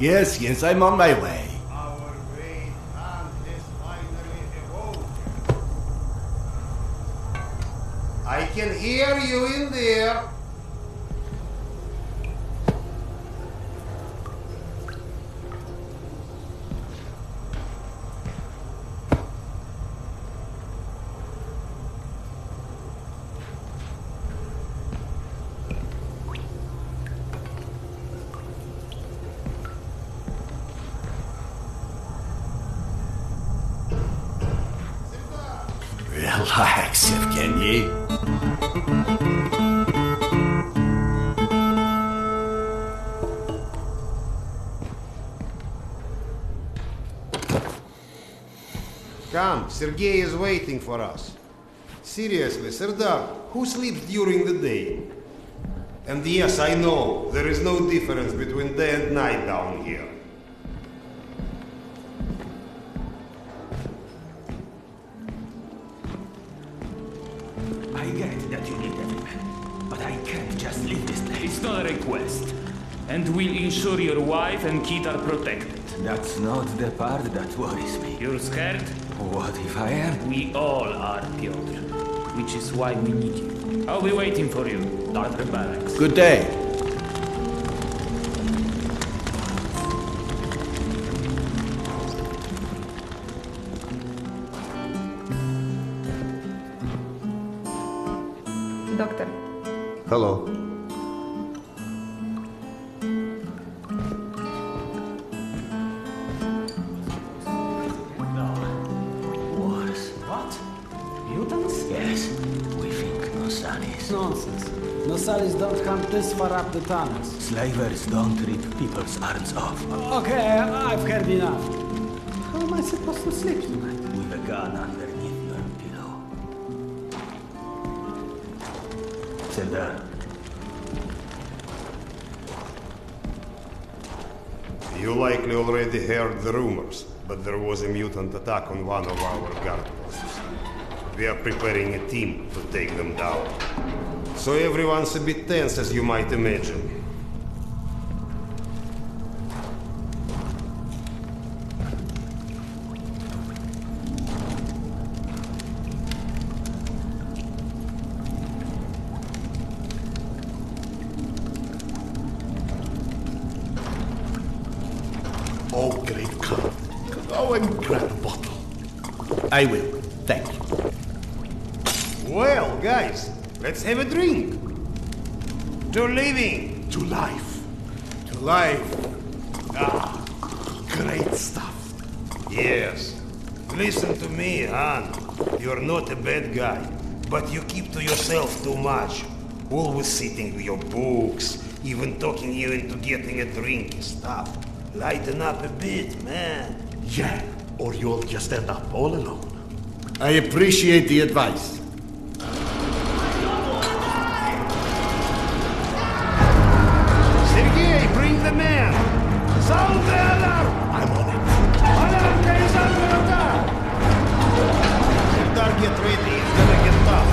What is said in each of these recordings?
Yes, yes, I'm on my way. Our great hand has finally awoken. I can hear you in there. Relax, Evgeny. Come, Sergei is waiting for us. Seriously, Serdar, who sleeps during the day? And yes, I know, there is no difference between day and night down here. I get that you need everything, but I can't just leave this place. It's not a request. And we'll ensure your wife and kid are protected. That's not the part that worries me. You're scared? What if I am? We all are, Piotr. Which is why we need you. I'll be waiting for you at the barracks. Good day. Doctor, Hello. Wars. What? Mutants? Yes, we think Nosanis. Nonsense. Nosalis don't come this far up the tunnels. Slavers don't rip people's arms off. Okay, I've heard enough. How am I supposed to sleep tonight? With a gun underneath your pillow. Serdar, You likely already heard the rumors, but there was a mutant attack on one of our guard posts. We are preparing a team to take them down. So everyone's a bit tense, as you might imagine. Oh, great Khan. Go and grab a bottle. I will. Thank you. Well, guys, let's have a drink. To living. To life. To life. Ah, great stuff. Yes. Listen to me, Han. You're not a bad guy, but you keep to yourself too much. Always sitting with your books, even talking you into getting a drink and stuff. Lighten up a bit, man. Yeah, or you'll just end up all alone. I appreciate the advice. Sergei, bring the man! Sound the alarm! I'm on it. Alarmka is under attack! Serdar, get ready. It's gonna get tough.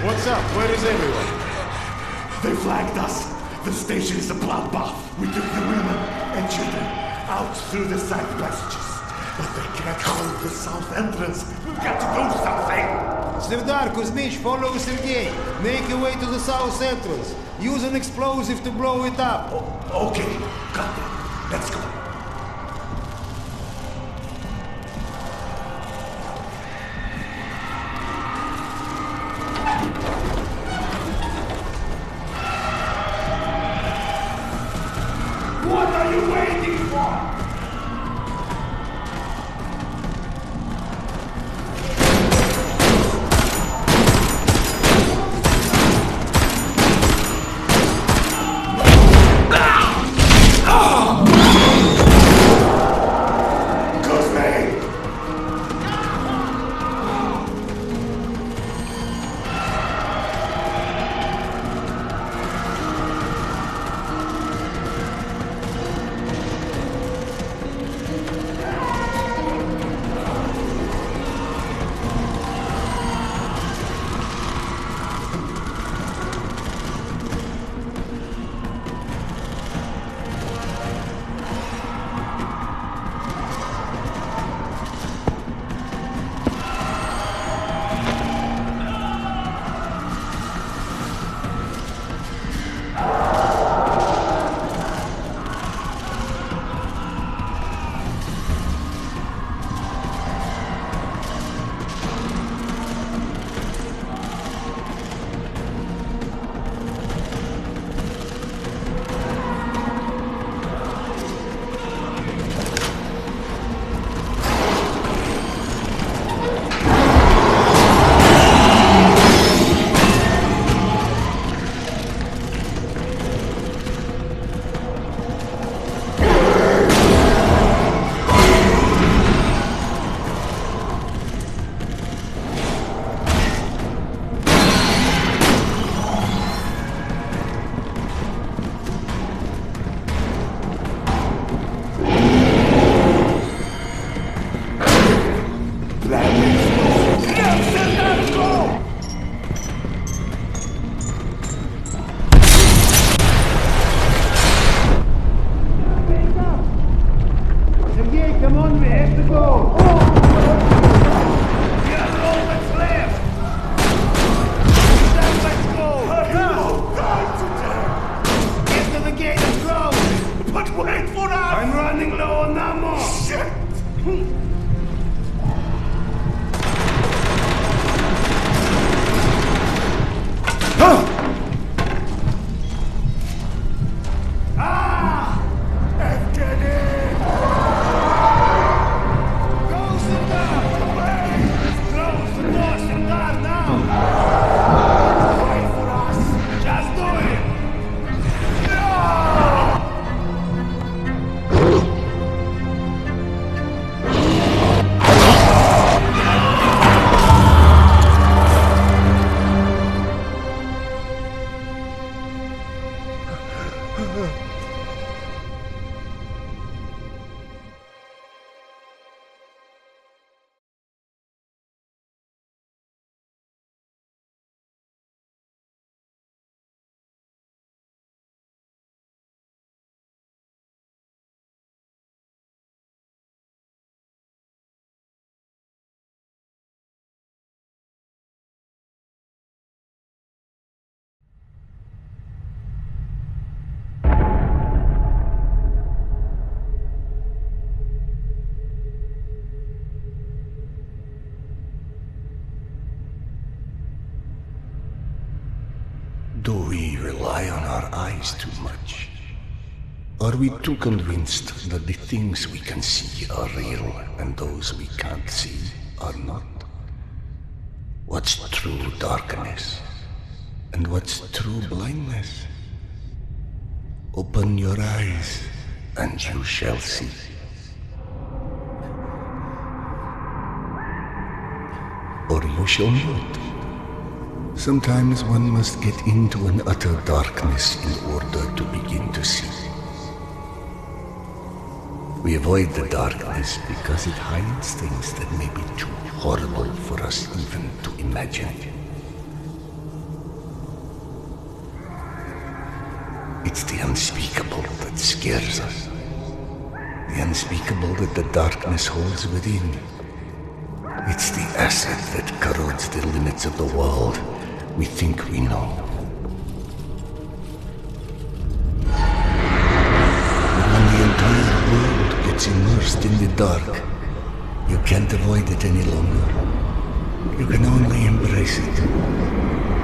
What's up? Where is everyone? They flagged us. The station is a bloodbath. We took the women and children out through the side passages. But they can't hold the south entrance. We've got to do something. Serdar, Kuzmich, follow Sergei. Make your way to the south entrance. Use an explosive to blow it up. Okay, got it. Let's go. Do we rely on our eyes too much? Are we too convinced that the things we can see are real and those we can't see are not? What's true darkness? And what's true blindness? Open your eyes and you shall see. Or you shall not. Sometimes one must get into an utter darkness in order to begin to see. We avoid the darkness because it hides things that may be too horrible for us even to imagine. It's the unspeakable that scares us. The unspeakable that the darkness holds within. It's the acid that corrodes the limits of the world we think we know. But when the entire world gets immersed in the dark, you can't avoid it any longer. You can only embrace it.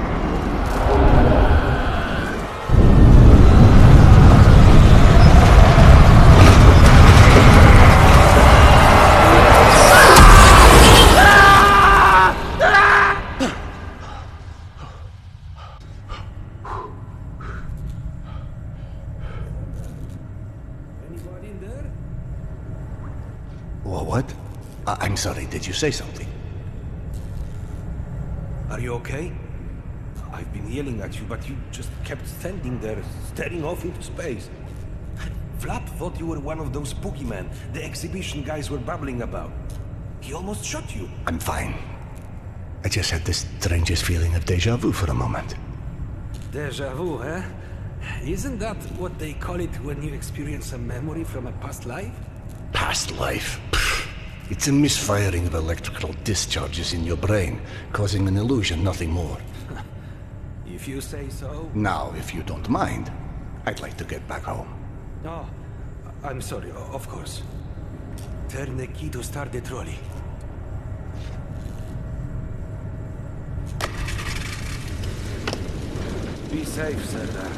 What? I'm sorry, did you say something? Are you okay? I've been yelling at you, but you just kept standing there, staring off into space. Flap thought you were one of those boogeymen the exhibition guys were babbling about. He almost shot you. I'm fine. I just had the strangest feeling of deja vu for a moment. Deja vu, huh? Isn't that what they call it when you experience a memory from a past life? Past life? Pfft. It's a misfiring of electrical discharges in your brain, causing an illusion, nothing more. If you say so. Now, if you don't mind, I'd like to get back home. No, I'm sorry, of course. Turn the key to start the trolley. Be safe, Serdar.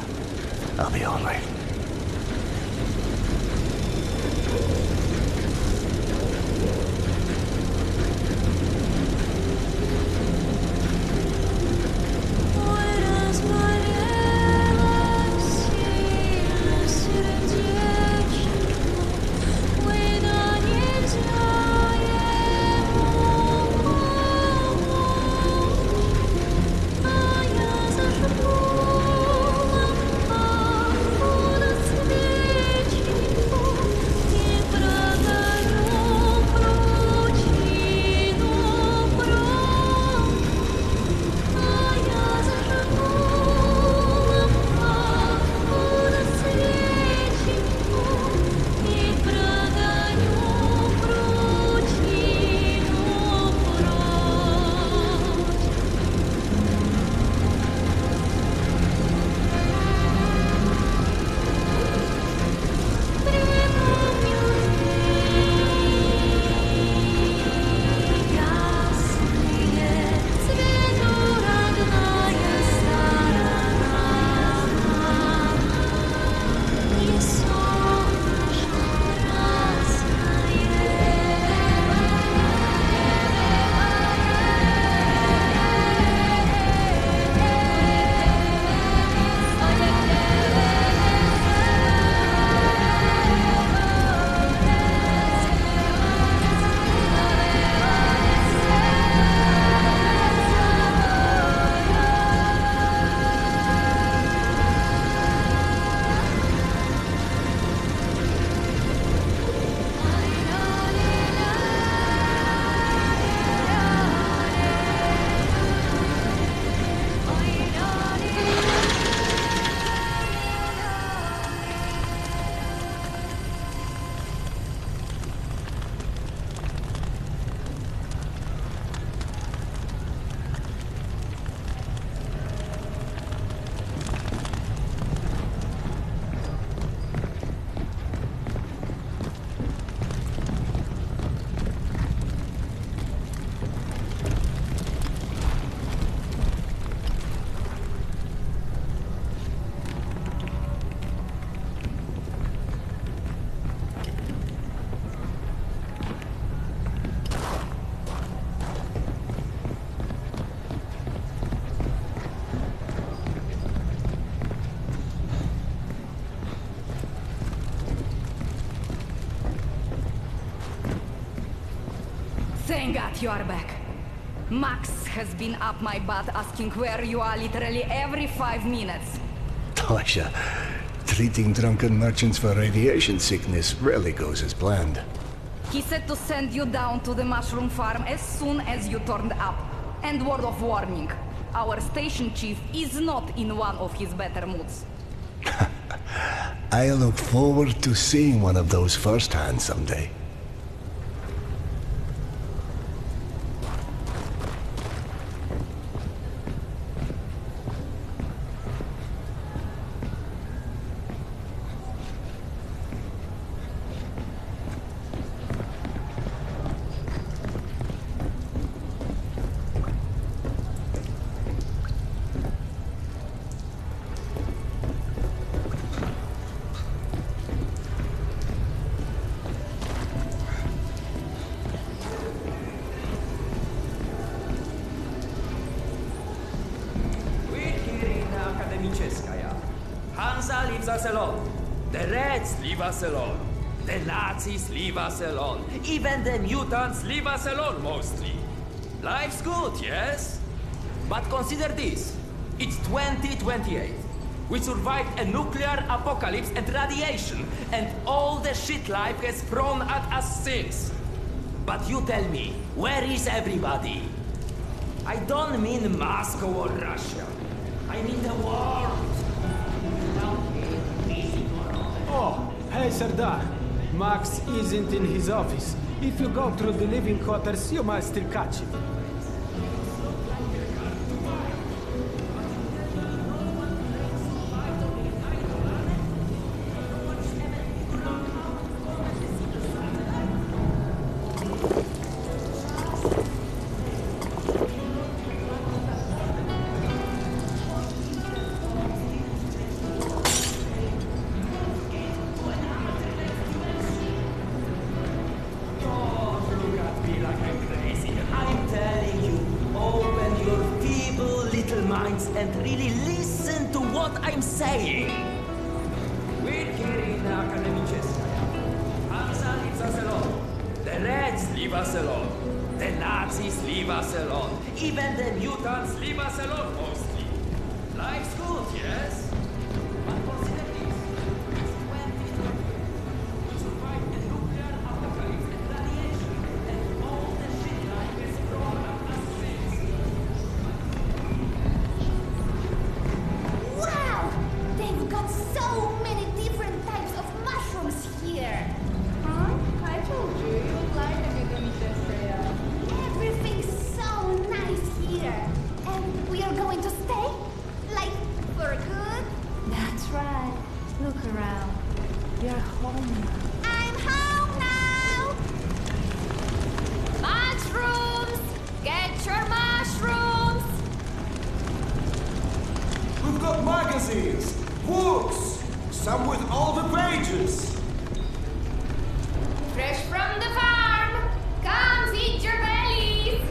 I'll be all right. Thank God you are back. Max has been up my butt asking where you are literally every 5 minutes. Tasha, treating drunken merchants for radiation sickness rarely goes as planned. He said to send you down to the mushroom farm as soon as you turned up. And word of warning, our station chief is not in one of his better moods. I look forward to seeing one of those firsthand someday. Hansa leaves us alone. The Reds leave us alone. The Nazis leave us alone. Even the mutants leave us alone, mostly. Life's good, yes? But consider this. It's 2028. We survived a nuclear apocalypse and radiation, and all the shit life has thrown at us since. But you tell me, where is everybody? I don't mean Moscow or Russia. I mean the world. Oh, hey Serdar. Max isn't in his office. If you go through the living quarters, you might still catch him. And really listen to what I'm saying. We're carrying the Akademicheskaya. Hansa leaves us alone. The Reds leave us alone. The Nazis leave us alone. Even the mutants leave us alone, mostly. Life's good, yes? But consider this. It's 2020. We survived a nuclear apocalypse and radiation, and all the shit life has thrown at us since. Wow! They've got so many different types of mushrooms here. Huh? I told you, you'd like Akademicheskaya. Everything's so nice here. And we are going to stay? Like, for good? That's right. Look around. You're home now. I'm home now! Mushrooms! Get your mushrooms! We've got magazines, books, some with all the pages. Fresh from the farm! Come feed your bellies!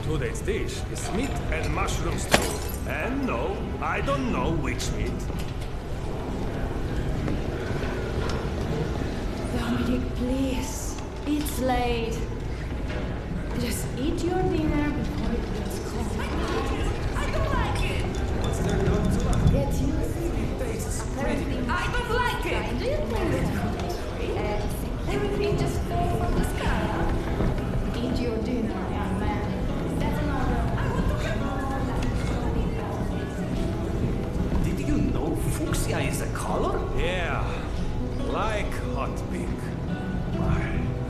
Today's dish is meat and mushroom stew. And no, I don't know which meat. Dominic, please. It's late. Just eat your dinner before it gets cold. I don't like it! What's there not to like? Get used to it. Tastes pretty. I don't like it! Do you think everything just falls from the sky? Huh? Eat your dinner, young man. That's an order. Did you know fuchsia is a color? Yeah, like hot pink.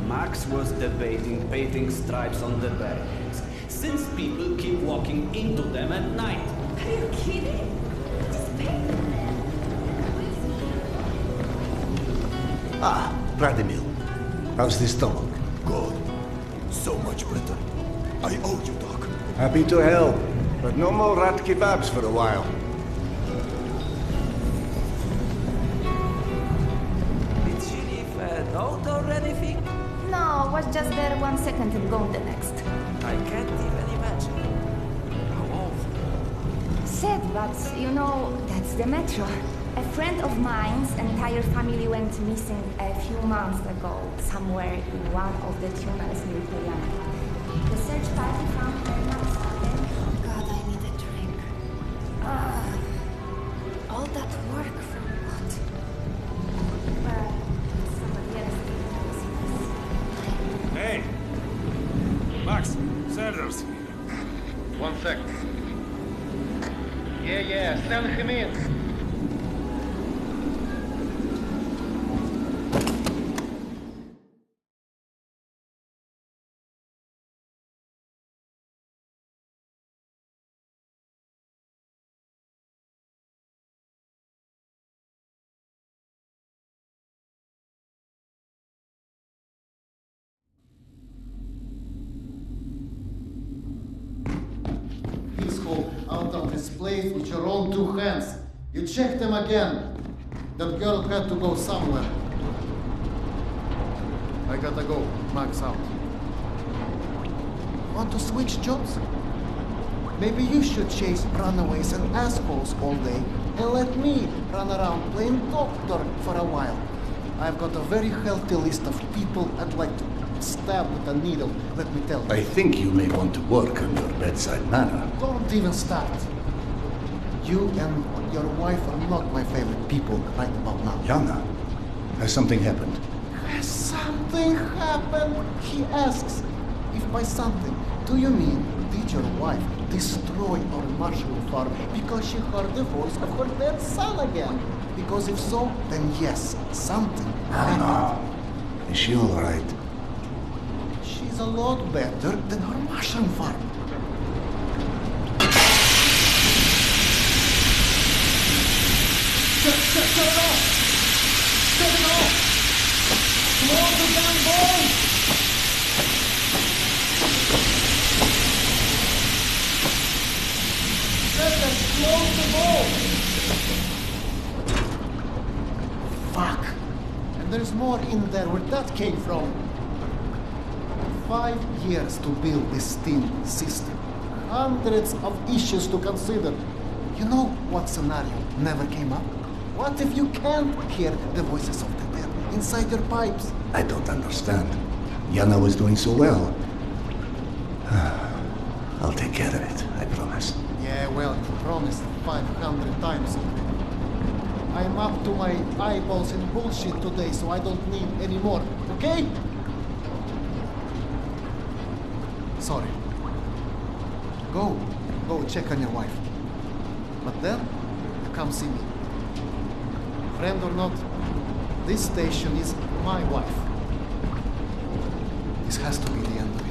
Max was debating painting stripes on the barricades, since people keep walking into them at night. Are you kidding? Just paint them. Ah, Vladimir. How's the stomach? Good. So much better. I owe you, Doc. Happy to help, but no more rat kebabs for a while. Did she leave a note or anything? No, was just there 1 second and gone the next. I can't even imagine. How awful. sad, but you know, that's the metro. A friend of mine's entire family went missing a few months ago, somewhere in one of the tunnels near Poland. The search party found their maps. God, I need a drink. All that work for what? Well, somebody else did this. Hey! Max, Sanders. One sec. Yeah, send him in. Out of this place with your own two hands. You check them again. That girl had to go somewhere. I gotta go. Max out. Want to switch jobs? Maybe you should chase runaways and assholes all day and let me run around playing doctor for a while. I've got a very healthy list of people I'd like to stab with a needle, let me tell you. I think you may want to work on your bedside manner. Don't even start. You and your wife are not my favorite people right about now. Yana, has something happened? Has something happened? He asks. If by something, do you mean did your wife destroy our mushroom farm because she heard the voice of her dead son again? Because if so, then yes, something happened. Is she all right? She's a lot better than her mushroom farm. Shut it off! Shut it off! Close the damn boy! Let us close the boat! Fuck! And there's more in there where that came from. 5 years to build this steam system. Hundreds of issues to consider. You know what scenario never came up? What if you can't hear the voices of the dead inside your pipes? I don't understand. Yana was doing so well. I'll take care of it, I promise. Yeah, well, you promised 500 times already. I'm up to my eyeballs in bullshit today, so I don't need any more, okay? Sorry. Go check on your wife. But then, come see me. Friend or not, this station is my wife. This has to be the end of it.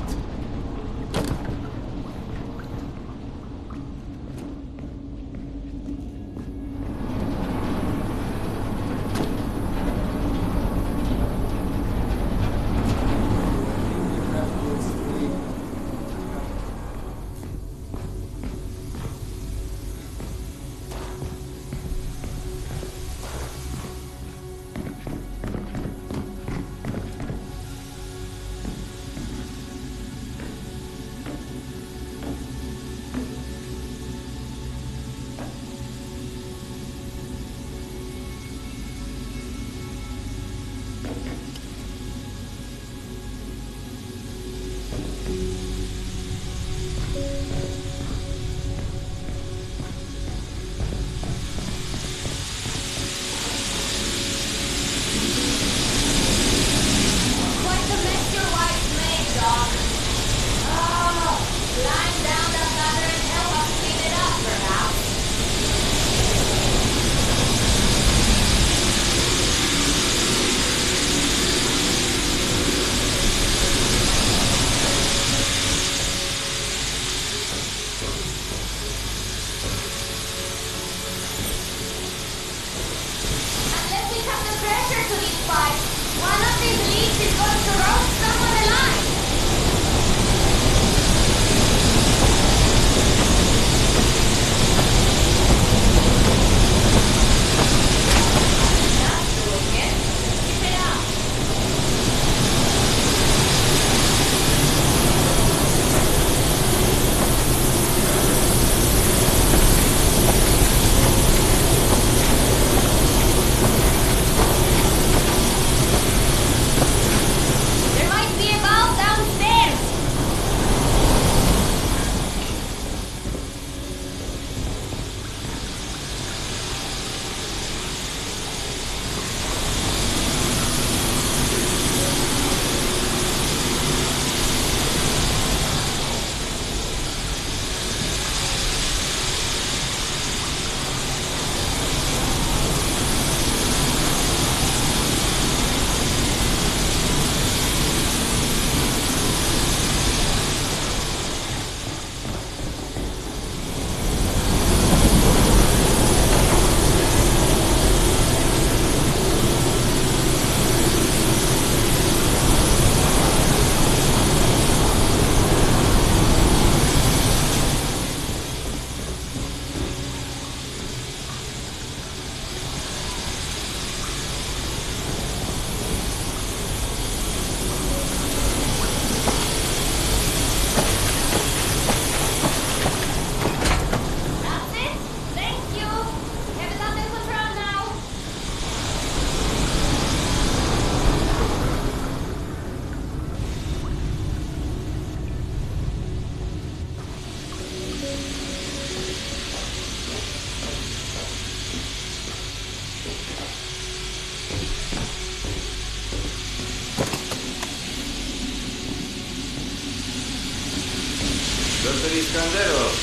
Dr. Iskanderov.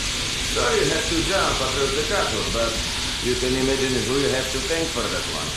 Sorry you have to jump across the castle, but you can imagine who you have to thank for that one.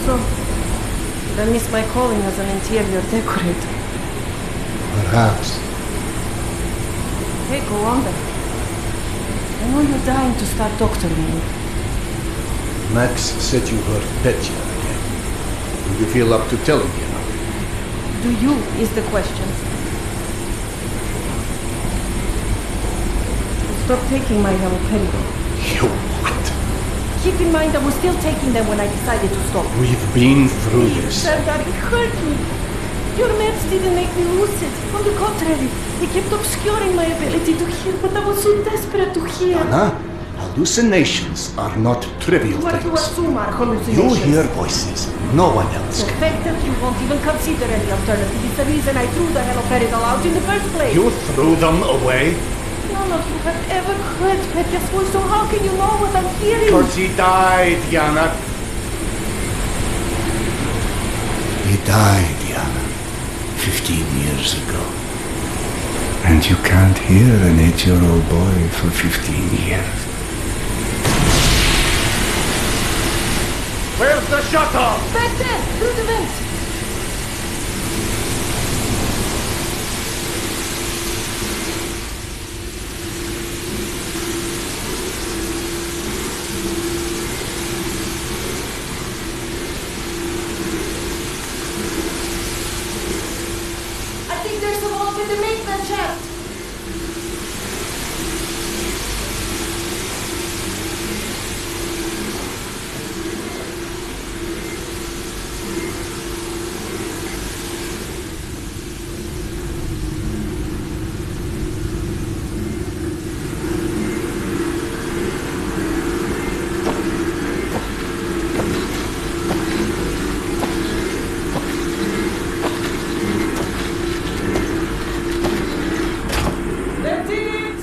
So, did I miss my calling as an interior decorator? Perhaps. Hey, go on then. I know you're dying to start doctoring me. Max said you heard Petya again. Do you feel up to telling him? Do you, is the question. Stop taking my haloperidol. You what? Keep in mind I was still taking them when I decided to stop. We've been through this. Serdar, it hurt me. Your meds didn't make me lucid. On the contrary, they kept obscuring my ability to hear, but I was so desperate to hear. Anna, hallucinations are not trivial What do you things. assume are You hallucinations? hear voices. No one else The can. fact that you won't even consider any alternative is the reason I threw the haloperidol out in the first place. You threw them away? None of you have ever heard Petya's voice, so how can you know what I'm hearing? Because he died, Yana. He died, Yana. 15 years ago. And you can't hear an 8-year-old boy for 15 years. Where's the shuttle? Back there, through the vents. I think there's a vault in the maintenance shaft. That's it!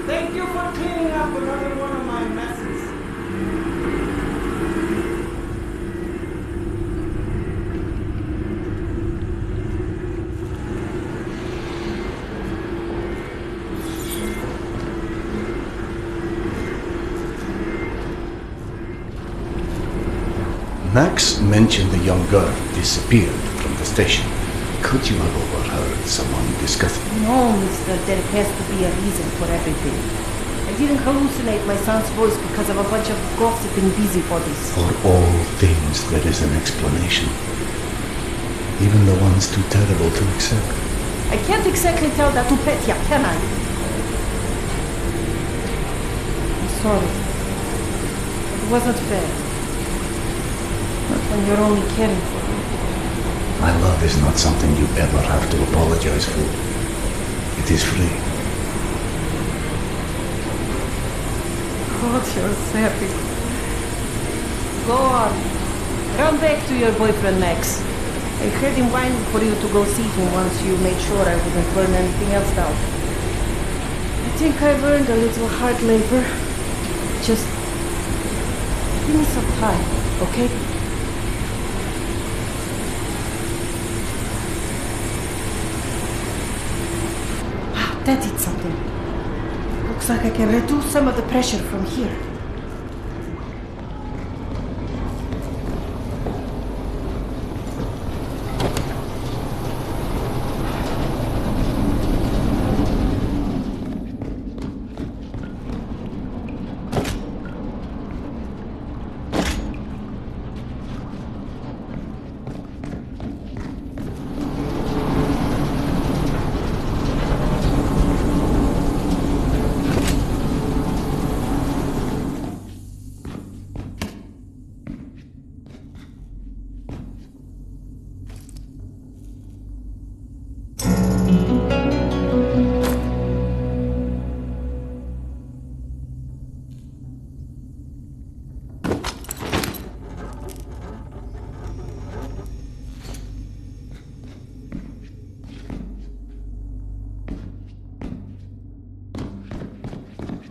Thank you for cleaning up another one of my messes. Max mentioned the young girl disappeared from the station. Could you have overheard someone discussing? No, mister, there has to be a reason for everything. I didn't hallucinate my son's voice because of a bunch of gossiping busybodies. For all things, there is an explanation. Even the ones too terrible to accept. I can't exactly tell that to Petya, can I? I'm sorry. It wasn't fair. Not when you're only caring for me. My love is not something you ever have to apologize for. It is free. God, you're savage. Go on. Run back to your boyfriend, Max. I heard him whine for you to go see him once you made sure I wouldn't burn anything else down. I think I've earned a little hard labor. Just give me some time, okay? That did something. Looks like I can reduce some of the pressure from here.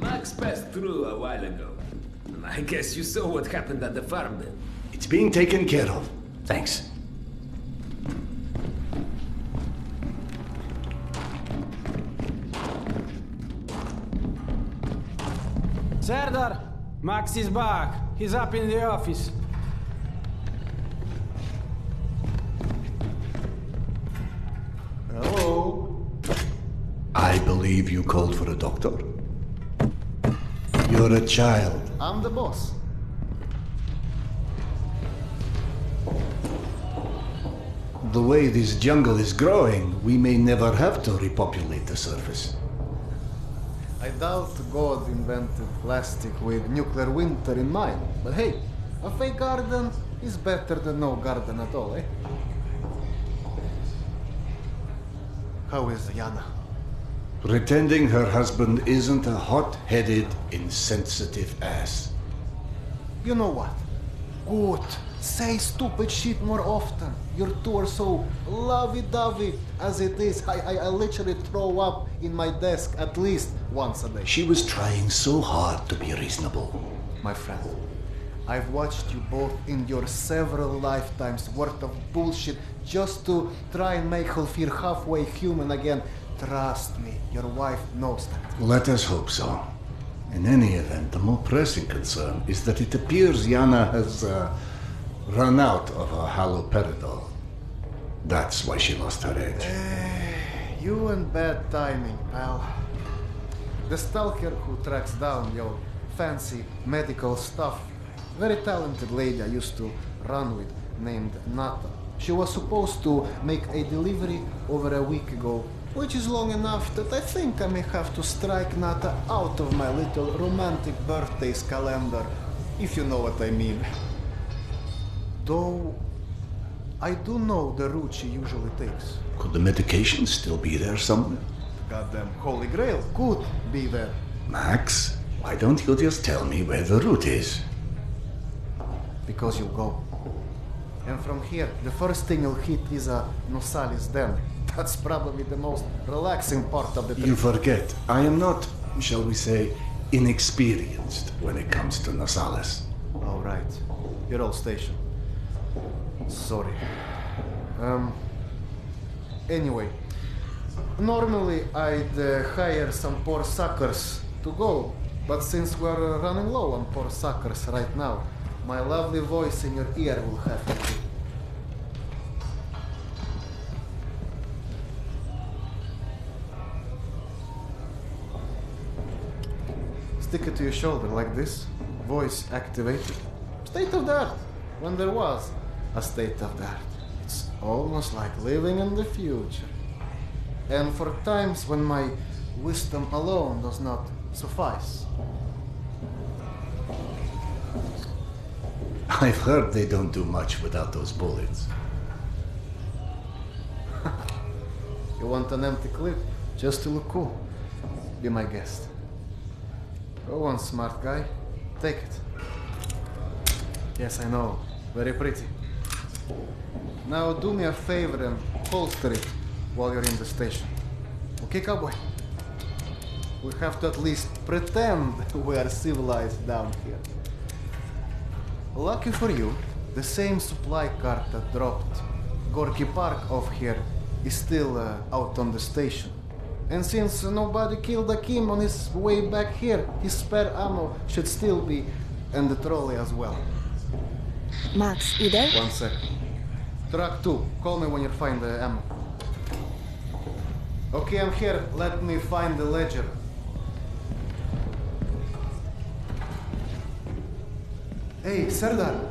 Max passed through a while ago. I guess you saw what happened at the farm then. It's being taken care of. Thanks. Serdar, Max is back. He's up in the office. Hello? I believe you called for a doctor. You're a child. I'm the boss. The way this jungle is growing, we may never have to repopulate the surface. I doubt God invented plastic with nuclear winter in mind. But hey, a fake garden is better than no garden at all, eh? How is Yana? Pretending her husband isn't a hot-headed, insensitive ass. You know what? Good. Say stupid shit more often. Your two are so lovey-dovey as it is. I literally throw up in my desk at least once a day. She was trying so hard to be reasonable. My friend, I've watched you both endure several lifetimes worth of bullshit just to try and make her feel halfway human again. Trust me, your wife knows that. Let us hope so. In any event, the more pressing concern is that it appears Yana has run out of her haloperidol. That's why she lost her edge. You and bad timing, pal. The stalker who tracks down your fancy medical stuff, very talented lady I used to run with, named Nata. She was supposed to make a delivery over a week ago, which is long enough that I think I may have to strike Nata out of my little romantic birthdays calendar, if you know what I mean. Though, I do know the route she usually takes. Could the medication still be there somewhere? Goddamn Holy Grail could be there. Max, why don't you just tell me where the route is? Because you'll go. And from here, the first thing you'll hit is a Nosalis Den. That's probably the most relaxing part of the trip. You forget, I am not, shall we say, inexperienced when it comes to Nosalis. All right. You're all stationed. Sorry. Anyway, normally I'd hire some poor suckers to go, but since we're running low on poor suckers right now, my lovely voice in your ear will have to be. Stick it to your shoulder like this, voice activated. State of the art, when there was a state of the art. It's almost like living in the future. And for times when my wisdom alone does not suffice. I've heard they don't do much without those bullets. You want an empty clip? Just to look cool. Be my guest. Go on, smart guy. Take it. Yes, I know. Very pretty. Now do me a favor and holster it while you're in the station. Okay, cowboy? We have to at least pretend we are civilized down here. Lucky for you, the same supply cart that dropped Gorky Park off here is still out on the station. And since nobody killed Akim on his way back here, his spare ammo should still be in the trolley as well. Max, you there? 1 sec. Truck 2, call me when you find the ammo. Okay, I'm here. Let me find the ledger. Hey, Serdar.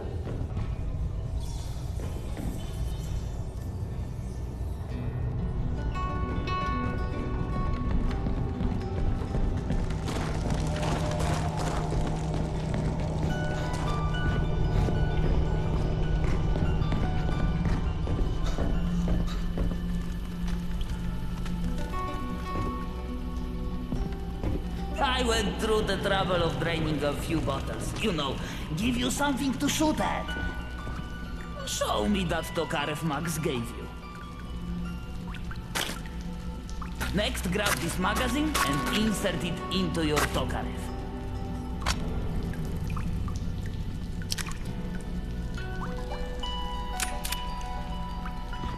I went through the trouble of draining a few bottles. You know, give you something to shoot at. Show me that Tokarev Max gave you. Next, grab this magazine and insert it into your Tokarev.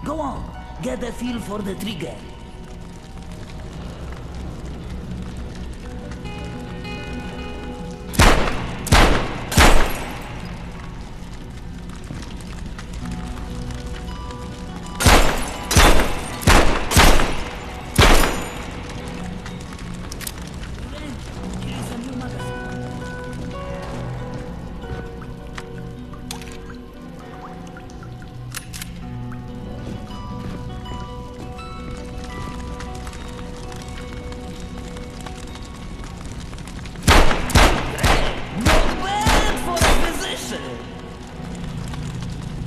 Go on, get a feel for the trigger.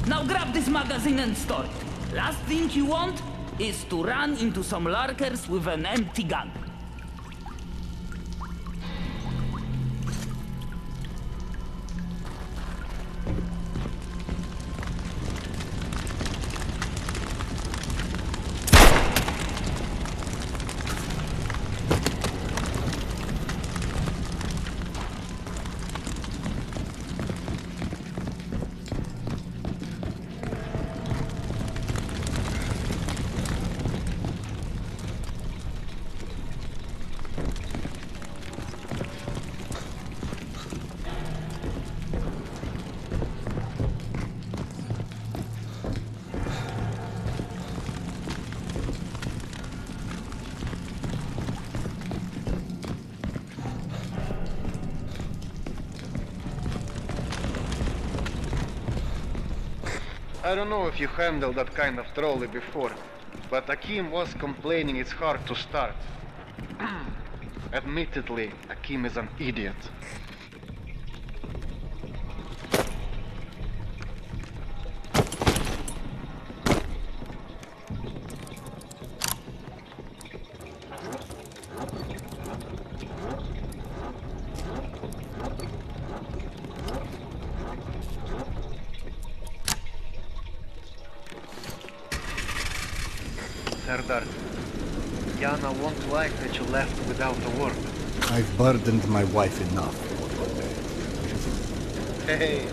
Now grab this magazine and store it. Last thing you want is to run into some lurkers with an empty gun. I don't know if you handled that kind of trolley before, but Akim was complaining it's hard to start. Admittedly, Akim is an idiot. Serdar, Yana won't like that you left without a word. I've burdened my wife enough. Hey,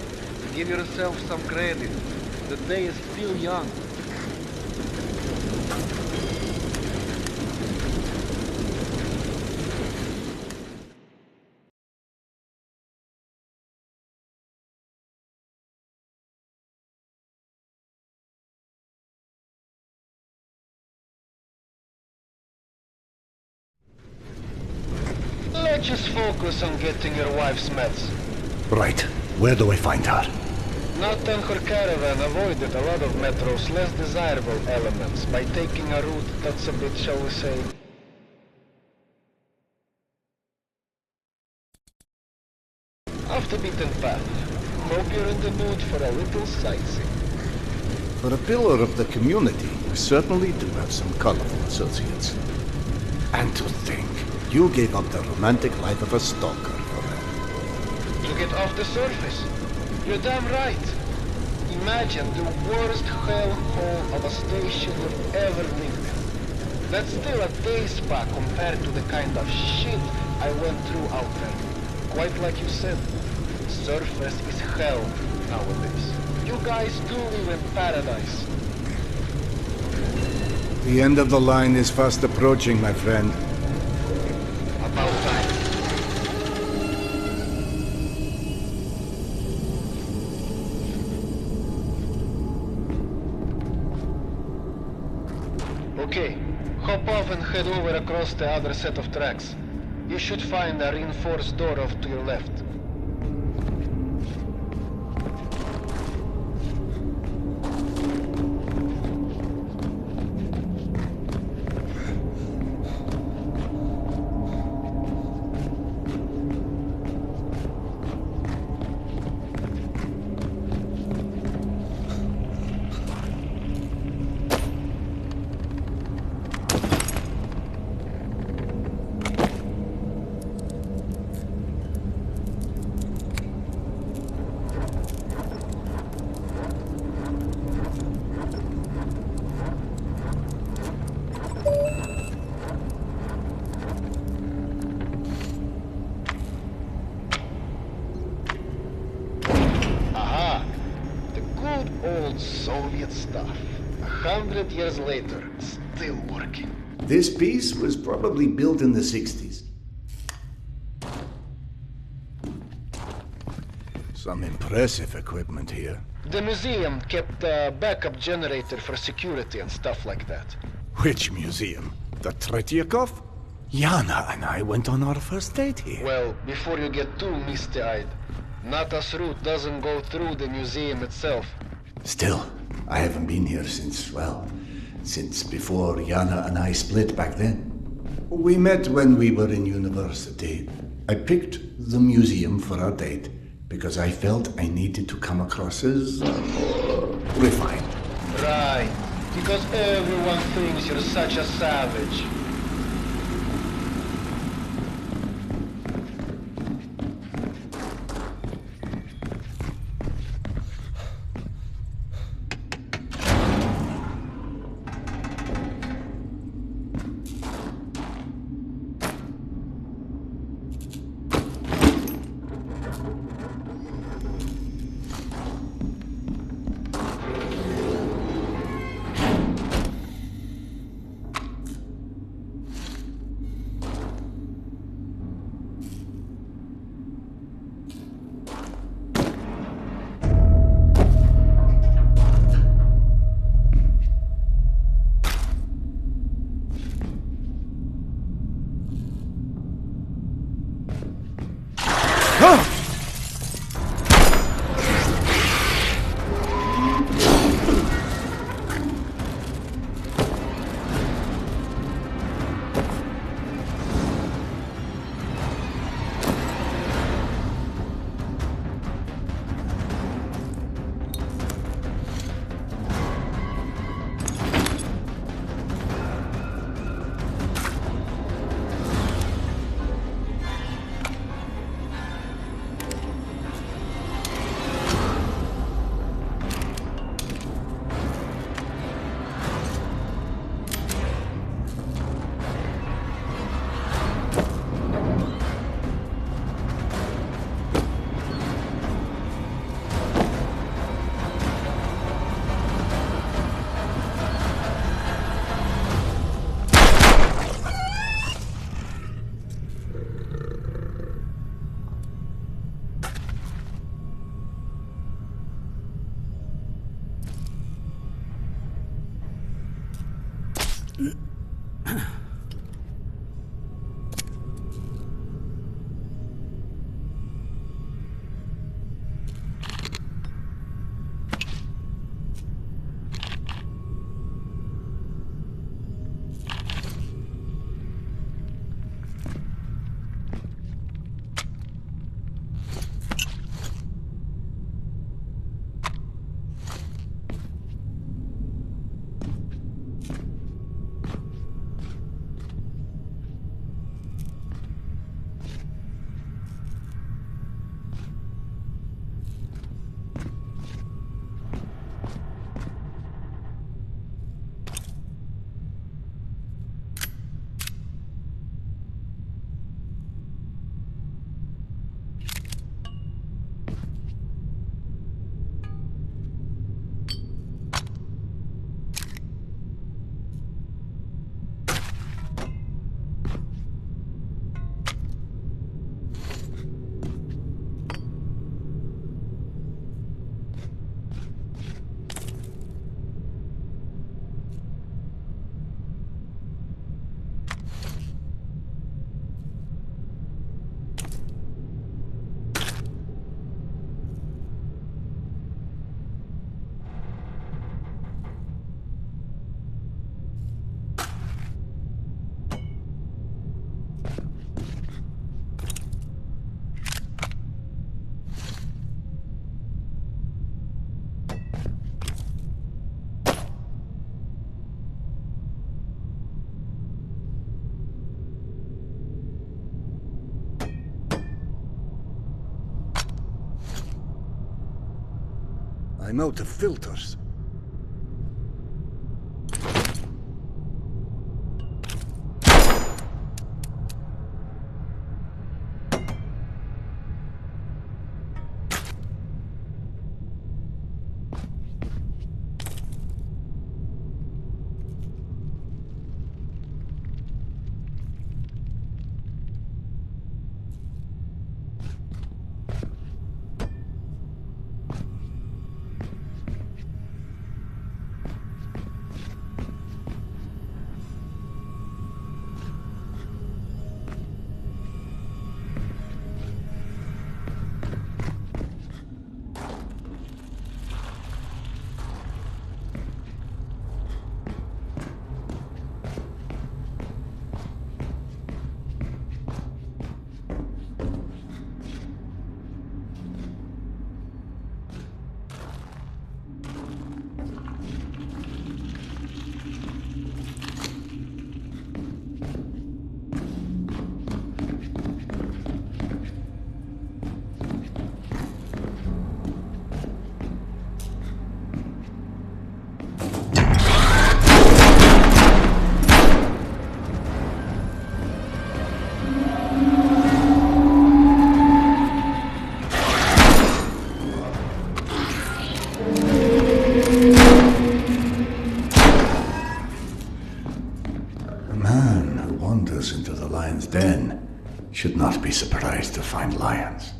give yourself some credit. The day is still young. Let's just focus on getting your wife's meds. Right. Where do I find her? Not on her caravan avoided a lot of Metro's less desirable elements by taking a route that's a bit, shall we say, off the beaten path. Hope you're in the mood for a little sightseeing. For a pillar of the community, we certainly do have some colorful associates. And to think, you gave up the romantic life of a stalker for her. To get off the surface. You're damn right. Imagine the worst hellhole of a station you've ever lived in. That's still a day spa compared to the kind of shit I went through out there. Quite like you said, the surface is hell nowadays. You guys do live in paradise. The end of the line is fast approaching, my friend. About time. Okay, hop off and head over across the other set of tracks. You should find a reinforced door off to your left. Old Soviet stuff. 100 years later, still working. This piece was probably built in the 60s. Some impressive equipment here. The museum kept a backup generator for security and stuff like that. Which museum? The Tretiakov? Yana and I went on our first date here. Well, before you get too misty-eyed, Nata's route doesn't go through the museum itself. Still, I haven't been here since before Yana and I split back then. We met when we were in university. I picked the museum for our date because I felt I needed to come across as refined. Right, because everyone thinks you're such a savage. I'm out of filters. Into the lion's den should not be surprised to find lions.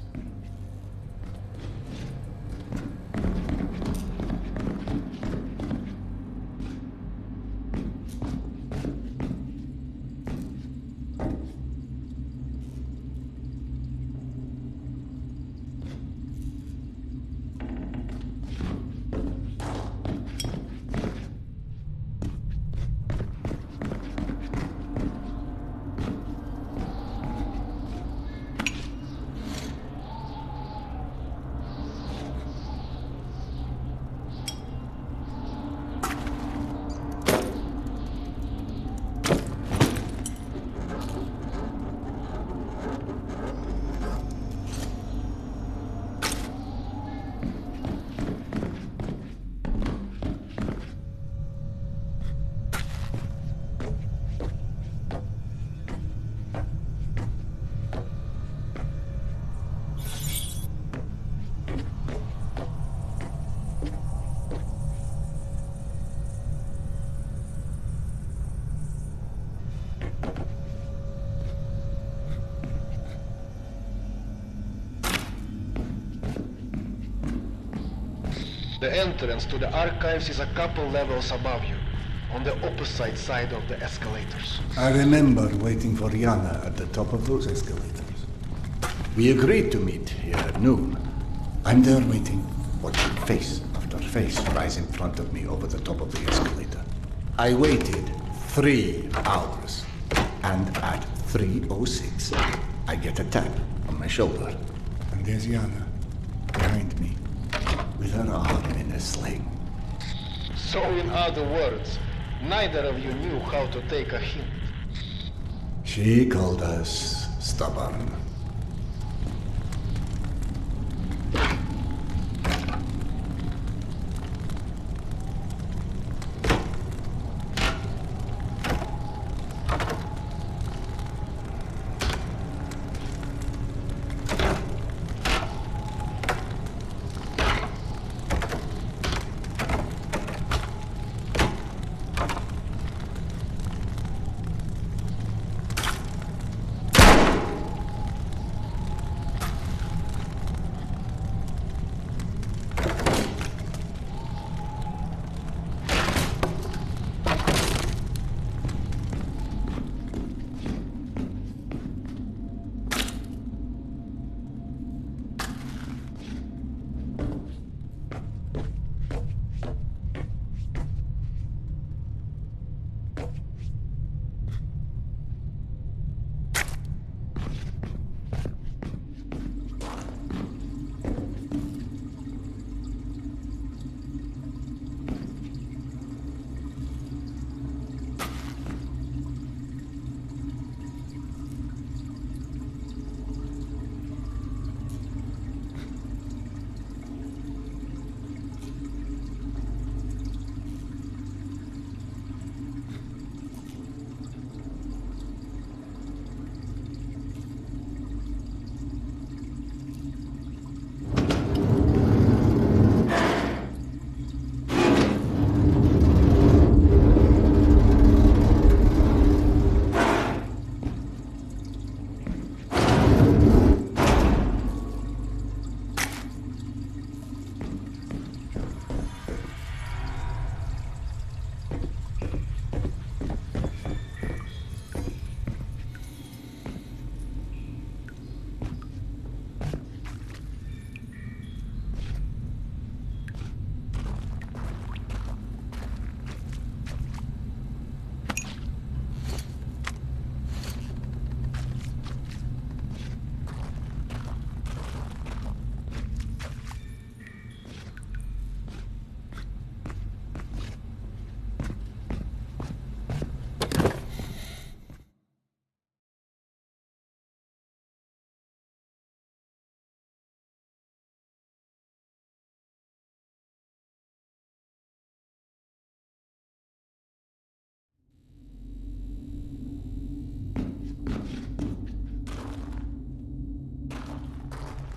The entrance to the archives is a couple levels above you, on the opposite side of the escalators. I remember waiting for Yana at the top of those escalators. We agreed to meet here at noon. I'm there waiting, watching face after face rise in front of me over the top of the escalator. I waited 3 hours, and at 3:06, I get a tap on my shoulder. And there's Yana, behind me, with her arm in a sling. So in other words, neither of you knew how to take a hint. She called us stubborn.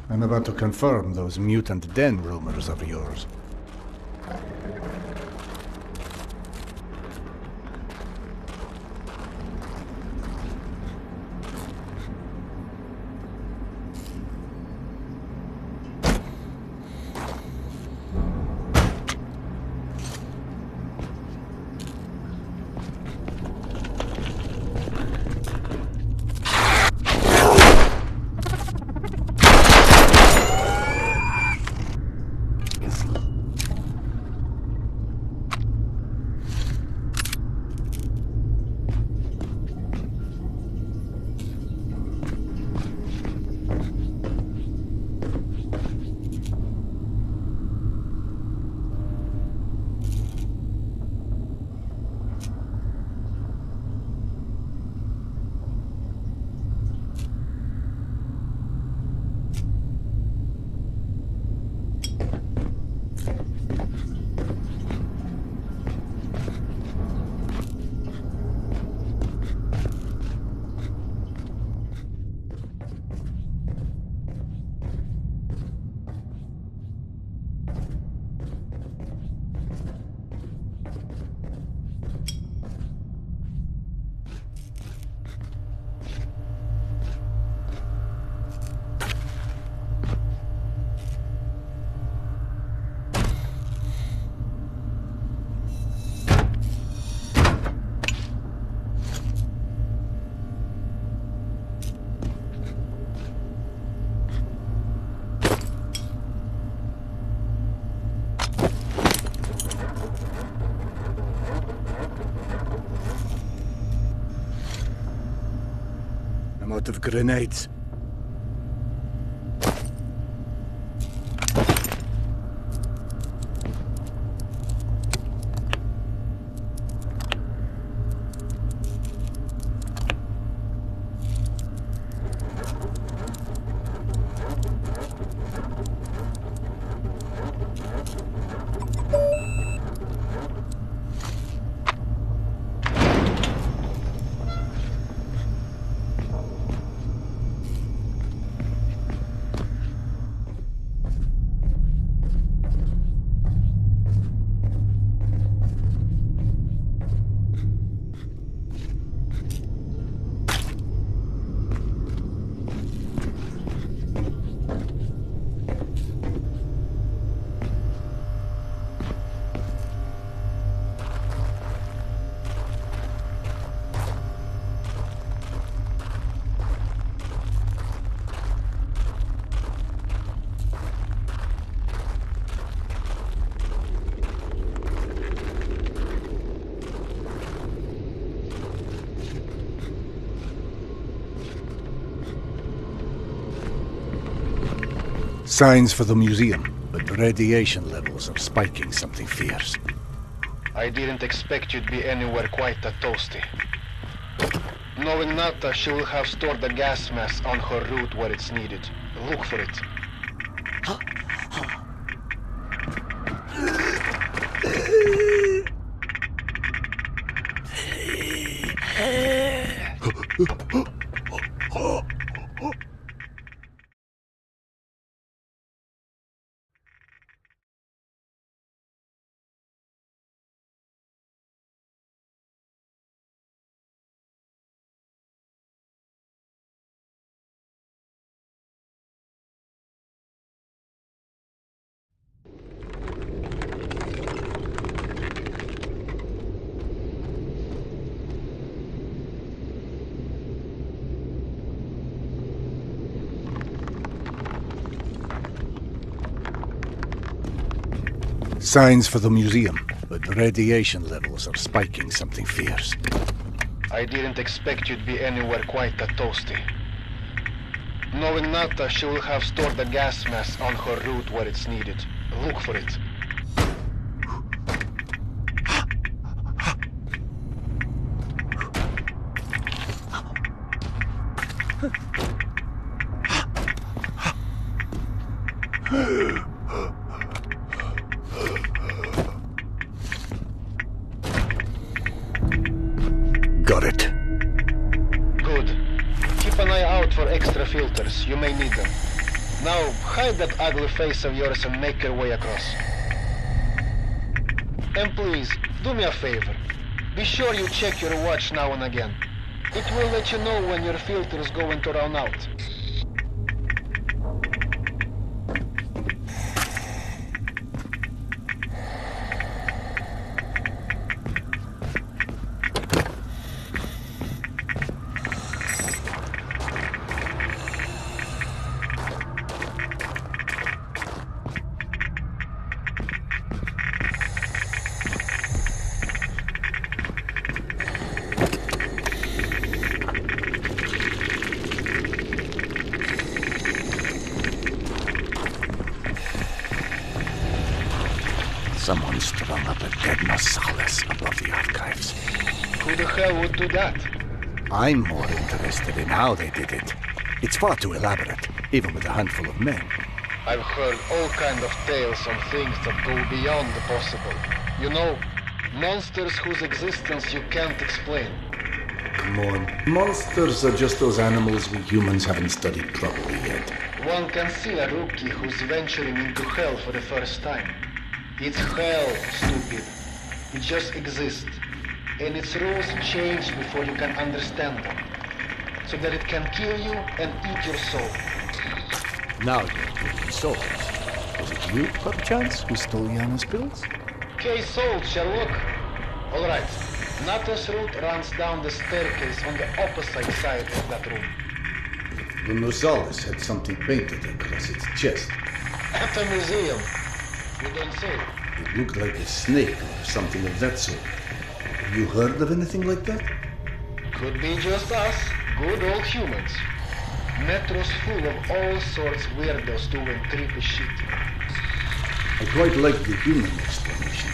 I'm about to confirm those mutant den rumors of yours. I'm out of grenades. Signs for the museum, but the radiation levels are spiking something fierce. I didn't expect you'd be anywhere quite that toasty. Knowing Nata, she will have stored the gas mask on her route where it's needed. Look for it. Signs for the museum, but the radiation levels are spiking something fierce. I didn't expect you'd be anywhere quite that toasty. Knowing Nata, she will have stored the gas mask on her route where it's needed. Look for it. Got it. Good. Keep an eye out for extra filters. You may need them. Now, hide that ugly face of yours and make your way across. And please, do me a favor. Be sure you check your watch now and again. It will let you know when your filter is going to run out. Someone strung up a dead Marsalis above the archives. Who the hell would do that? I'm more interested in how they did it. It's far too elaborate, even with a handful of men. I've heard all kind of tales on things that go beyond the possible. You know, monsters whose existence you can't explain. Come on. Monsters are just those animals we humans haven't studied properly yet. One can see a rookie who's venturing into hell for the first time. It's hell, stupid. It just exists. And its rules change before you can understand them. So that it can kill you and eat your soul. Now you're taking souls. Was it you, perchance, who stole Yana's pills? Case solved, Sherlock. Alright. Natas route runs down the staircase on the opposite side of that room. The Marsalis had something painted across its chest. At a museum. You don't say. It looked like a snake or something of that sort. Have you heard of anything like that? Could be just us, good old humans. Metro's full of all sorts weirdos doing creepy shit. I quite like the human explanation.